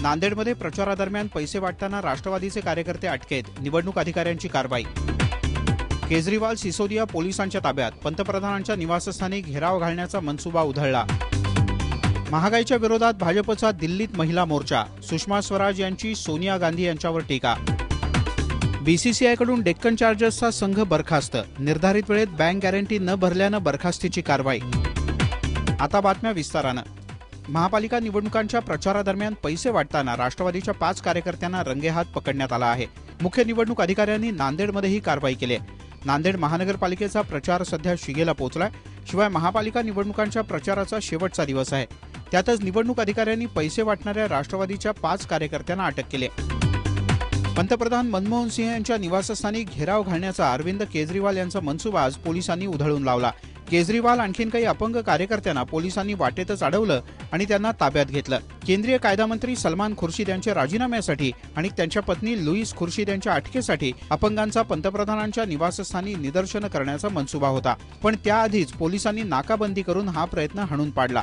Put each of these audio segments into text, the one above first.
नांदेडमध्ये प्रचारादरम्यान पैसे वाटताना राष्ट्रवादीचे कार्यकर्ते अटकेत, निवडणूक अधिकाऱ्यांची कारवाई। केजरीवाल सिसोदिया पोलिसांच्या ताब्यात, पंतप्रधानांच्या निवासस्थानी घेराव घालण्याचा मनसुबा उधळला। महागाईच्या विरोधात भाजपचा दिल्लीत महिला मोर्चा, सुषमा स्वराज यांची सोनिया गांधी यांच्यावर टीका। बीसीसीआयकडून डेक्कन चार्जर्सचा संघ बरखास्त, निर्धारित वेळेत बँक गॅरंटी न भरल्यानं बरखास्तीची कारवाई। आता बातम्या विस्तारानं। महापालिका निवडणुकांच्या प्रचारादरम्यान पैसे वाटताना राष्ट्रवादीच्या 5 कार्यकर्त्यांना रंगेहात पकडण्यात आला आहे। मुख्य निवडणूक अधिकाऱ्यांनी नांदेडमध्येही कारवाई केली आहे। नांदेड महानगरपालिकेचा प्रचार सध्या शिगेला पोहोचलाय। शिवाय महापालिका निवडणुकांच्या प्रचाराचा शेवटचा दिवस आहे। त्यातच निवडणूक अधिकाऱ्यांनी पैसे वाटणाऱ्या राष्ट्रवादीच्या 5 कार्यकर्त्यांना अटक केली आहे। पंतप्रधान मनमोहन सिंह यांच्या निवासस्थानी घेराव घालण्याचा अरविंद केजरीवाल यांचा मनसुबा आज पोलिसांनी उधळून लावला। केजरीवाल आणखीन काही अपंग कार्यकर्त्यांना पोलिसांनी वाटेतच अडवलं आणि त्यांना ताब्यात घेतलं। केंद्रीय कायदा मंत्री सलमान खुर्शीद यांच्या राजीनाम्यासाठी आणि त्यांच्या पत्नी लुईस खुर्शीद यांच्या अटकेसाठी अपंगांचा पंतप्रधानांच्या निवासस्थानी निदर्शनं करण्याचा मनसुबा होता, पण त्याआधीच पोलिसांनी नाकाबंदी करून हा प्रयत्न हाणून पाडला।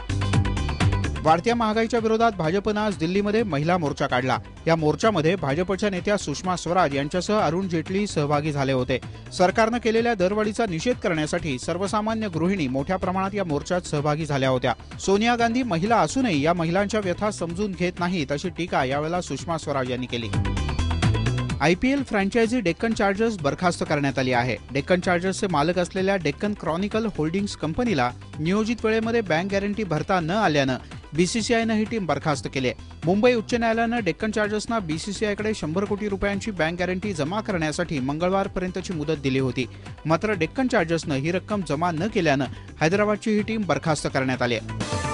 वाढत्या महागाईच्या विरोधात भाजपनं आज दिल्लीमध्ये महिला मोर्चा काढला। या मोर्चामध्ये भाजपच्या नेत्या सुषमा स्वराज यांच्यासह अरुण जेटली सहभागी झाले होते। सरकारनं केलेल्या दरवाढीचा निषेध करण्यासाठी सर्वसामान्य गृहिणी मोठ्या प्रमाणात या मोर्चात सहभागी झाल्या होत्या। सोनिया गांधी महिला असूनही या महिलांच्या व्यथा समजून घेत नाहीत अशी टीका यावेळेला सुषमा स्वराज यांनी केली। आयपीएल फ्रँचायझी डेक्कन चार्जर्स बरखास्त करण्यात आली आहे। डेक्कन चार्जर्सचे मालक असलेल्या डेक्कन क्रॉनिकल होल्डिंग्स कंपनीला नियोजित वेळेमध्ये बँक गॅरंटी भरता न आल्यानं बीसीसीआयनं ही टीम बरखास्त केली आहे। मुंबई उच्च न्यायालयानं डेक्कन चार्जर्सना बीसीसीआयकडे 100 कोटी रुपयांची बँक गॅरंटी जमा करण्यासाठी मंगळवारपर्यंतची मुदत दिली होती। मात्र डेक्कन चार्जर्सनं ही रक्कम जमा न केल्यानं हैदराबादची ही टीम बरखास्त करण्यात आली आहे।